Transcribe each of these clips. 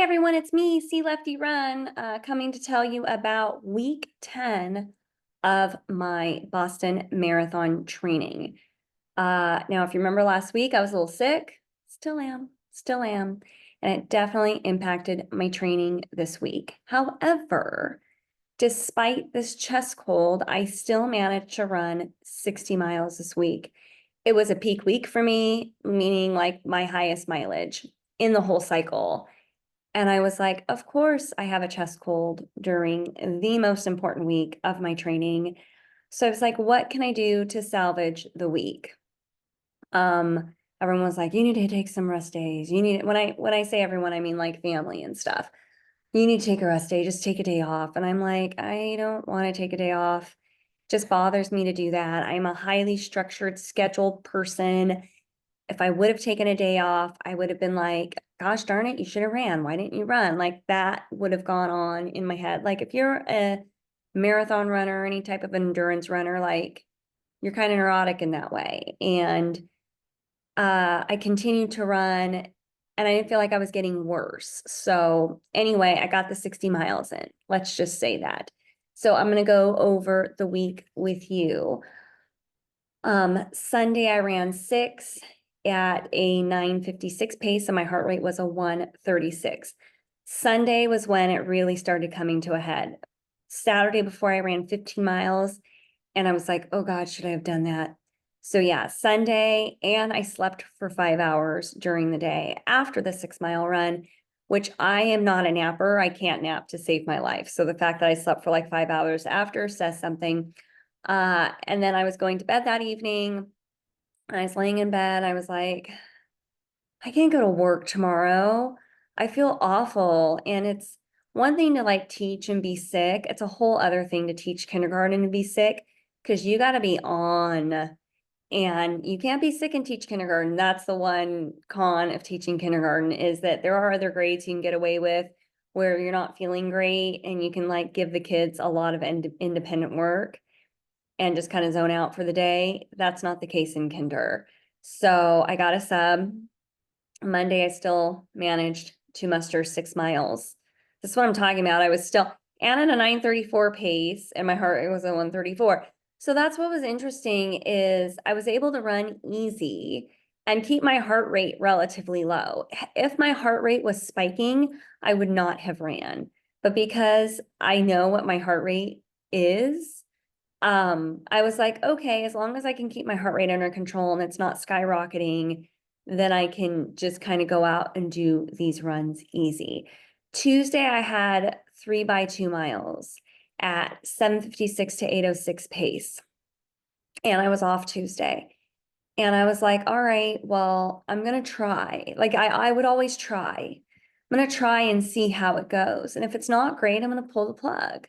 everyone, it's me, C Lefty Run, coming to tell you about week 10 of my Boston Marathon training. Now, if you remember last week, I was a little sick, still am, and it definitely impacted my training this week. However, despite this chest cold, I still managed to run 60 miles this week. It was a peak week for me, meaning like my highest mileage in the whole cycle. And I was like, of course, I have a chest cold during the most important week of my training. So I was like, what can I do to salvage the week? Everyone was like, you need to take some rest days. You need, when I say everyone, I mean like family and stuff. You need to take a rest day, just take a day off. And I'm like, I don't want to take a day off. It just bothers me to do that. I'm a highly structured, scheduled person. If I would have taken a day off, I would have been like, gosh darn it, you should have ran. Why didn't you run? Like that would have gone on in my head. Like if you're a marathon runner, any type of endurance runner, like you're kind of neurotic in that way. And I continued to run and I didn't feel like I was getting worse. So anyway, I got the 60 miles in. Let's just say that. So I'm going to go over the week with you. Sunday I ran 6 at a 9:56 pace and my heart rate was a 136. Sunday was when it really started coming to a head. Saturday before I ran 15 miles and I was like, oh God, should I have done that? So yeah, Sunday, and I slept for 5 hours during the day after the 6-mile run, which I am not a napper. I can't nap to save my life. So the fact that I slept for like 5 hours after says something. And then I was going to bed that evening. And I was laying in bed. I was like, I can't go to work tomorrow. I feel awful. And it's one thing to like teach and be sick. It's a whole other thing to teach kindergarten and be sick because you got to be on and you can't be sick and teach kindergarten. That's the one con of teaching kindergarten is that there are other grades you can get away with where you're not feeling great and you can like give the kids a lot of independent work and just kind of zone out for the day. That's not the case in kinder. So I got a sub. Monday, I still managed to muster 6 miles. This is what I'm talking about. I was still and at a 9:34 pace and my heart rate was a 134. So that's what was interesting is I was able to run easy and keep my heart rate relatively low. If my heart rate was spiking, I would not have ran. But because I know what my heart rate is, I was like, okay, as long as I can keep my heart rate under control and it's not skyrocketing, then I can just kind of go out and do these runs easy. Tuesday, I had 3 by 2 miles at 7:56 to 8:06 pace. And I was off Tuesday. And I was like, all right, well, I'm going to try. Like I would always try. I'm going to try and see how it goes. And if it's not great, I'm going to pull the plug.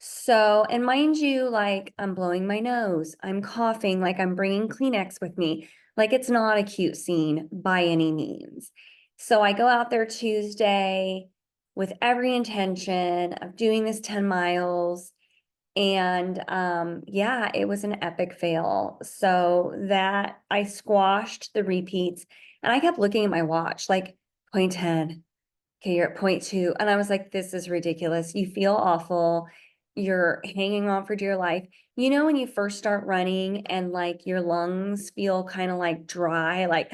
So, and mind you, like I'm blowing my nose, I'm coughing, like I'm bringing Kleenex with me. Like it's not a cute scene by any means. So I go out there Tuesday with every intention of doing this 10 miles. And yeah, it was an epic fail. So that I squashed the repeats and I kept looking at my watch, like 0.10. Okay, you're at 0.2. And I was like, this is ridiculous. You feel awful. You're hanging on for dear life. You know, when you first start running and like your lungs feel kind of like dry, like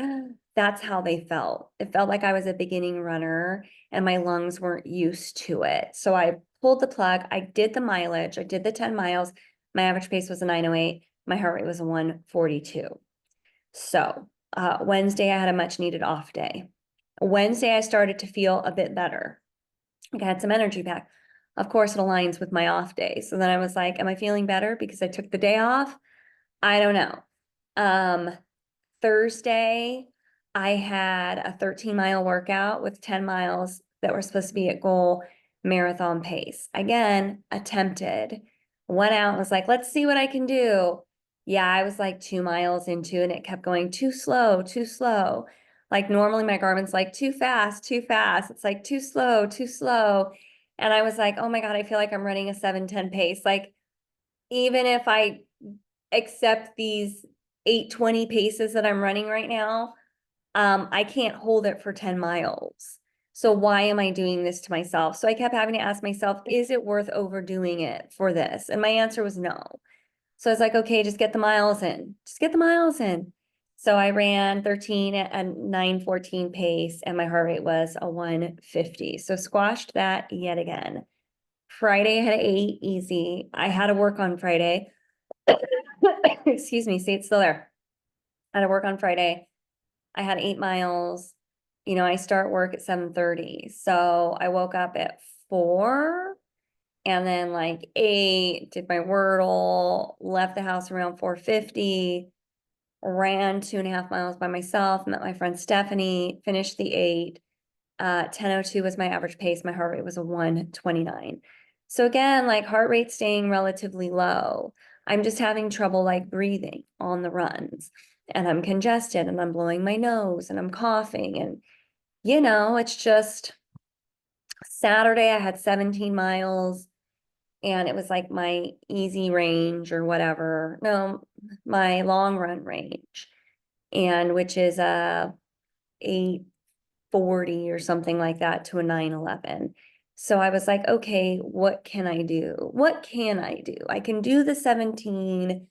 that's how they felt. It felt like I was a beginning runner and my lungs weren't used to it. So I pulled the plug. I did the mileage. I did the 10 miles. My average pace was a 9:08. My heart rate was a 142. So Wednesday, I had a much needed off day. Wednesday, I started to feel a bit better. Like I had some energy back. Of course, it aligns with my off day. So then I was like, am I feeling better because I took the day off? I don't know. Um, Thursday, I had a 13-mile workout with 10 miles that were supposed to be at goal marathon pace. Again, attempted. Went out and was like, let's see what I can do. Yeah, I was like 2 miles into it and it kept going too slow, too slow. Like normally my Garmin's like too fast, too fast. It's like too slow, too slow. And I was like, oh my God, I feel like I'm running a 7:10 pace. Like even if I accept these 8:20 paces that I'm running right now, I can't hold it for 10 miles. So why am I doing this to myself? So I kept having to ask myself, is it worth overdoing it for this? And my answer was no. So I was like, okay, just get the miles in, just get the miles in. So I ran 13 at a 9:14 pace and my heart rate was a 150. So squashed that yet again. Friday I had an 8 easy. I had to work on Friday. Excuse me, see it's still there. I had to work on Friday. I had 8 miles. You know, I start work at 7:30. So I woke up at 4 and then like 8, did my Wordle, left the house around 4:50, ran 2.5 miles by myself, met my friend Stephanie, finished the 8. 10:02 was my average pace. My heart rate was a 129. So again, like heart rate staying relatively low. I'm just having trouble like breathing on the runs and I'm congested and I'm blowing my nose and I'm coughing and it's just Saturday I had 17 miles and it was like my easy range or whatever. No, my long run range and which is a 840 or something like that to a 911. So I was like, okay, what can I do? What can I do? I can do the 17.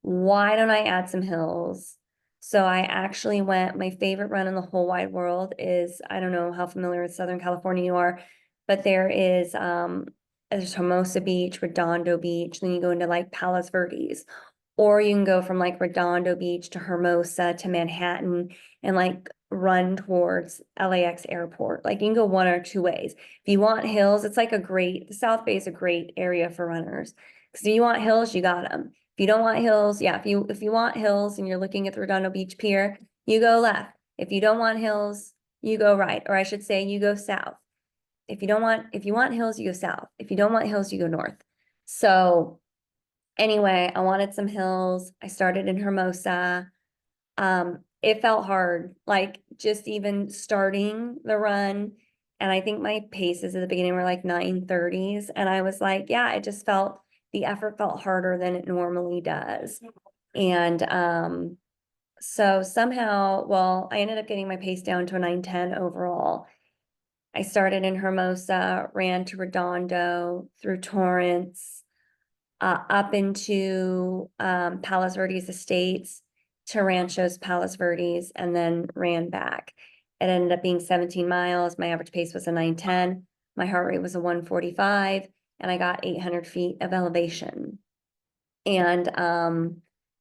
Why don't I add some hills? So I actually went, my favorite run in the whole wide world is, I don't know how familiar with Southern California you are, but there's Hermosa Beach, Redondo Beach, then you go into like Palos Verdes, or you can go from like Redondo Beach to Hermosa to Manhattan and like run towards LAX airport. Like you can go one or two ways. If you want hills, it's like the South Bay is a great area for runners. Because if you want hills, you got them. If you don't want hills, yeah, if you want hills and you're looking at the Redondo Beach Pier, you go left. If you don't want hills, you go right, or I should say you go south. If you want hills, you go south. If you don't want hills, you go north. So anyway, I wanted some hills. I started in Hermosa. It felt hard, like just even starting the run. And I think my paces at the beginning were like 9:30s. And I was like, yeah, the effort felt harder than it normally does. And so somehow, well, I ended up getting my pace down to a 9:10 overall. I started in Hermosa, ran to Redondo, through Torrance, up into Palos Verdes Estates to Ranchos Palos Verdes, and then ran back. It ended up being 17 miles. My average pace was a 9:10. My heart rate was a 145, and I got 800 feet of elevation. And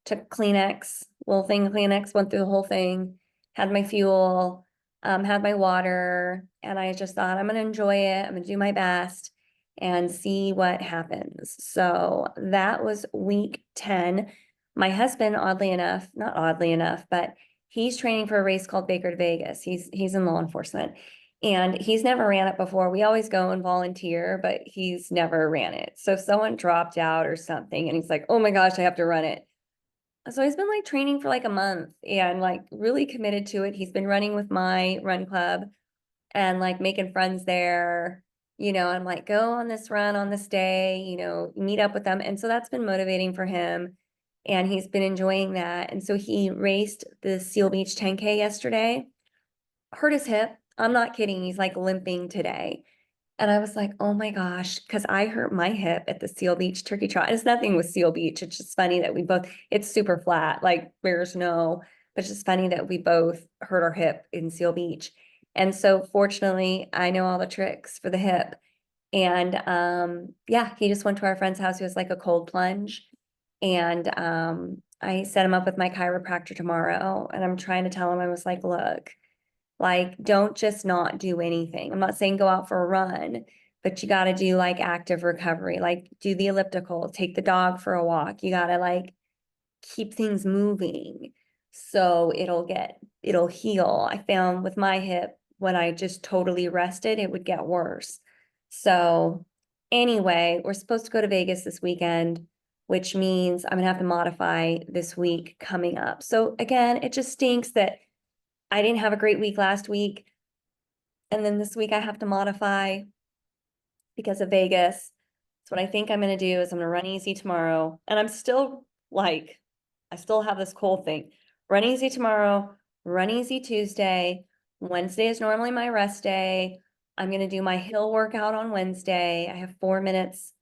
took Kleenex, little thing of Kleenex, went through the whole thing, had my fuel, had my water, and I just thought I'm gonna enjoy it. I'm gonna do my best and see what happens. So that was week 10. My husband, oddly enough, not oddly enough, but he's training for a race called Baker to Vegas. He's in law enforcement. And he's never ran it before. We always go and volunteer, but he's never ran it. So if someone dropped out or something and he's like, oh my gosh, I have to run it. So he's been like training for like a month and like really committed to it. He's been running with my run club and like making friends there. I'm like, go on this run on this day, meet up with them. And so that's been motivating for him. And he's been enjoying that. And so he raced the Seal Beach 10K yesterday, hurt his hip. I'm not kidding. He's like limping today. And I was like, oh my gosh, because I hurt my hip at the Seal Beach Turkey Trot. It's nothing with Seal Beach. It's just funny that it's super flat, like there's no, but it's just funny that we both hurt our hip in Seal Beach. And so fortunately, I know all the tricks for the hip. And yeah, he just went to our friend's house. It was like a cold plunge. And I set him up with my chiropractor tomorrow. And I'm trying to tell him, I was like, don't just not do anything. I'm not saying go out for a run, but you got to do like active recovery, like do the elliptical, take the dog for a walk. You got to like keep things moving so it'll heal. I found with my hip, when I just totally rested, it would get worse. So anyway, we're supposed to go to Vegas this weekend, which means I'm gonna have to modify this week coming up. So again, it just stinks that I didn't have a great week last week. And then this week I have to modify because of Vegas. So what I think I'm going to do is I'm going to run easy tomorrow. And I'm still like, I still have this cold thing. Run easy tomorrow, run easy Tuesday, Wednesday is normally my rest day. I'm gonna do my hill workout on Wednesday. I have 4 minutes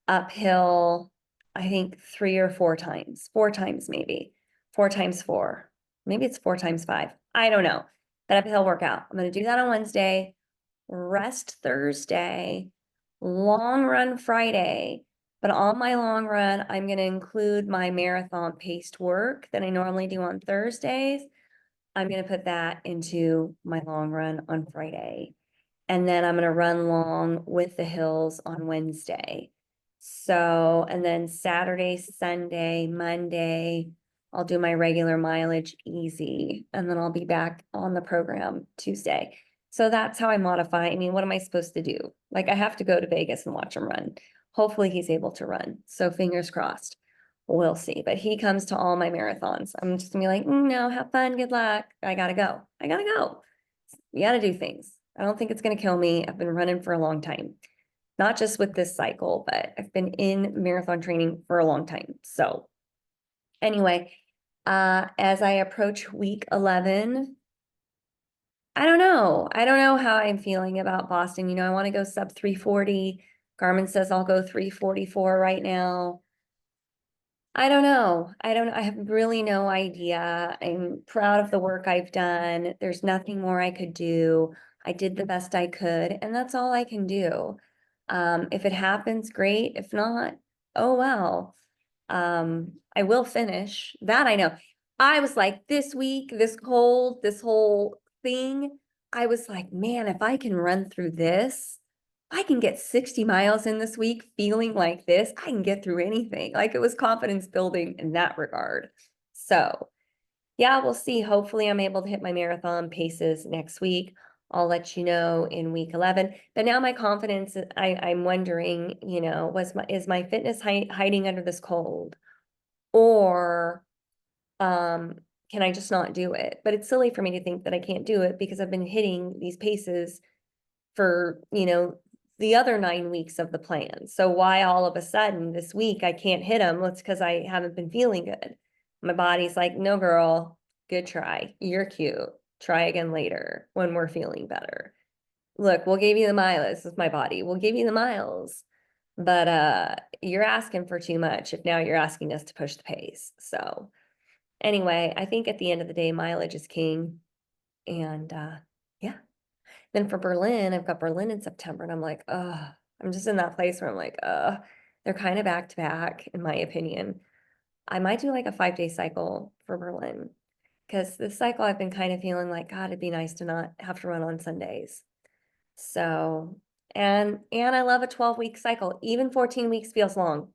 uphill, I think 3 or 4 times maybe. 4 times 4. Maybe it's 4 times 5. I don't know. That uphill workout. I'm gonna do that on Wednesday, rest Thursday, long run Friday. But on my long run, I'm gonna include my marathon paced work that I normally do on Thursdays. I'm gonna put that into my long run on Friday. And then I'm gonna run long with the hills on Wednesday. So, and then Saturday, Sunday, Monday, I'll do my regular mileage easy, and then I'll be back on the program Tuesday. So that's how I modify. I mean, what am I supposed to do? Like, I have to go to Vegas and watch him run. Hopefully he's able to run. So fingers crossed. We'll see. But he comes to all my marathons. I'm just gonna be like, no, have fun, good luck. I gotta go. I gotta go. You gotta do things. I don't think it's gonna kill me. I've been running for a long time. Not just with this cycle, but I've been in marathon training for a long time. So anyway, as I approach week 11, I don't know. I don't know how I'm feeling about Boston. You know, I want to go sub 340. Garmin says I'll go 344 right now. I don't know. I have really no idea. I'm proud of the work I've done. There's nothing more I could do. I did the best I could, and that's all I can do. If it happens, great. If not, oh well. I will finish. That I know. I was like, this week, this cold, this whole thing, I was like, man, if I can run through this, I can get 60 miles in this week feeling like this, I can get through anything. Like, it was confidence building in that regard. So yeah, we'll see. Hopefully I'm able to hit my marathon paces next week. I'll let you know in week 11. But now my confidence, I'm wondering, you know, is my fitness hiding under this cold? Or can I just not do it? But it's silly for me to think that I can't do it because I've been hitting these paces for, you know, the other 9 weeks of the plan. So why all of a sudden this week I can't hit them? Well, it's because I haven't been feeling good. My body's like, no, girl, good try. You're cute. Try again later when we're feeling better. Look, we'll give you the miles. This is my body. We'll give you the miles. But you're asking for too much if now you're asking us to push the pace. So anyway, I think at the end of the day, mileage is king. And yeah. Then for Berlin, I've got Berlin in September, and I'm like, I'm just in that place where I'm like, they're kind of back to back, in my opinion. I might do like a 5-day cycle for Berlin because this cycle I've been kind of feeling like, God, it'd be nice to not have to run on Sundays. So, and I love a 12-week cycle. Even 14 weeks feels long.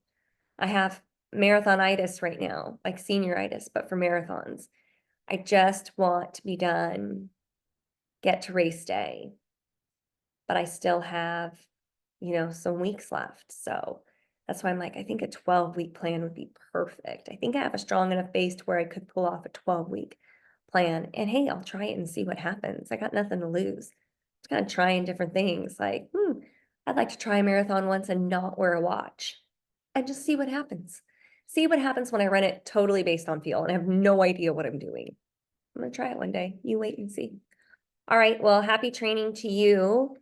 I have marathonitis right now, like senioritis, but for marathons. I just want to be done, get to race day, but I still have, you know, some weeks left. So that's why I'm like, I think a 12-week plan would be perfect. I think I have a strong enough base to where I could pull off a 12-week plan. And hey, I'll try it and see what happens. I got nothing to lose. Just kind of trying different things. Like, I'd like to try a marathon once and not wear a watch and just see what happens. See what happens when I run it totally based on feel and I have no idea what I'm doing. I'm gonna try it one day. You wait and see. All right, well, happy training to you.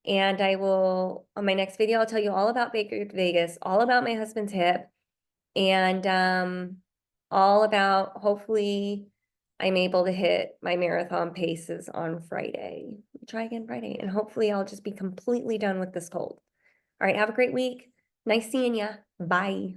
And I will, on my next video, I'll tell you all about Baker Vegas, all about my husband's hip, and all about hopefully I'm able to hit my marathon paces on Friday. Try again Friday, and hopefully I'll just be completely done with this cold. All right, have a great week. Nice seeing ya. Bye.